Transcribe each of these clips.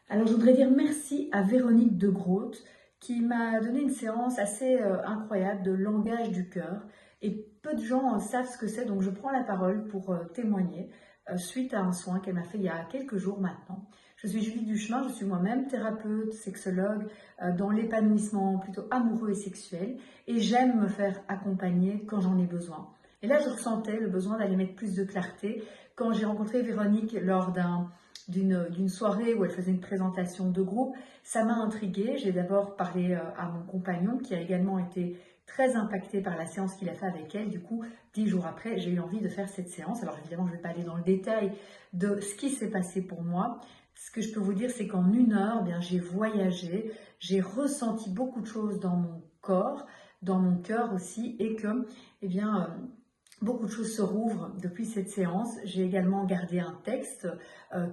Alors, je voudrais dire merci à Véronique de Groot qui m'a donné une séance assez incroyable de langage du cœur. Et peu de gens savent ce que c'est, donc je prends la parole pour témoigner suite à un soin qu'elle m'a fait il y a quelques jours maintenant. Je suis Julie Duchemin, je suis moi-même thérapeute, sexologue dans l'épanouissement plutôt amoureux et sexuel, et j'aime me faire accompagner quand j'en ai besoin. Et là, je ressentais le besoin d'aller mettre plus de clarté quand j'ai rencontré Véronique lors d'une soirée où elle faisait une présentation de groupe. Ça m'a intriguée. J'ai d'abord parlé à mon compagnon qui a également été très impacté par la séance qu'il a fait avec elle. Du coup, 10 jours après, j'ai eu envie de faire cette séance. Alors évidemment, je ne vais pas aller dans le détail de ce qui s'est passé pour moi. Ce que je peux vous dire, c'est qu'en 1 heure, eh bien, j'ai voyagé, j'ai ressenti beaucoup de choses dans mon corps, dans mon cœur aussi, et que, eh bien, beaucoup de choses se rouvrent depuis cette séance. J'ai également gardé un texte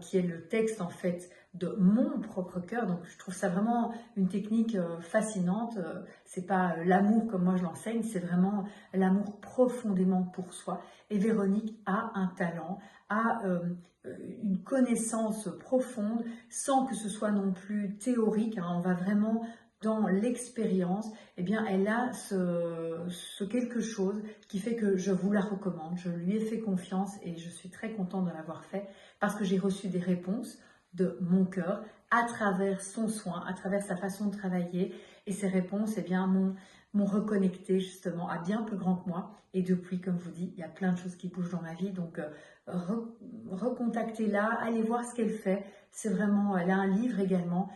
qui est le texte en fait de mon propre cœur. Donc je trouve ça vraiment une technique fascinante. C'est pas l'amour comme moi je l'enseigne, c'est vraiment l'amour profondément pour soi. Et Véronique a un talent, a une connaissance profonde sans que ce soit non plus théorique, hein. On va vraiment dans l'expérience, eh bien, elle a ce quelque chose qui fait que je vous la recommande. Je lui ai fait confiance et je suis très contente de l'avoir fait parce que j'ai reçu des réponses de mon cœur à travers son soin, à travers sa façon de travailler. Et ces réponses, eh bien, m'ont reconnecté justement à bien plus grand que moi. Et depuis, comme je vous dis, il y a plein de choses qui bougent dans ma vie. Donc, recontactez-la, allez voir ce qu'elle fait. C'est vraiment, elle a un livre également.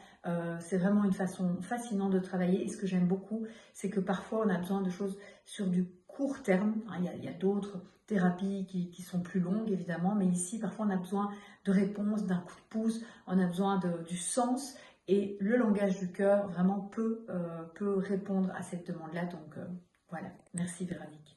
C'est vraiment une façon fascinante de travailler. Et ce que j'aime beaucoup, c'est que parfois, on a besoin de choses sur du court terme. Hein. Il y a d'autres thérapies qui sont plus longues, évidemment. Mais ici, parfois, on a besoin de réponses, d'un coup de pouce. On a besoin du sens. Et le langage du cœur, vraiment, peut répondre à cette demande-là. Donc, voilà. Merci, Véronique.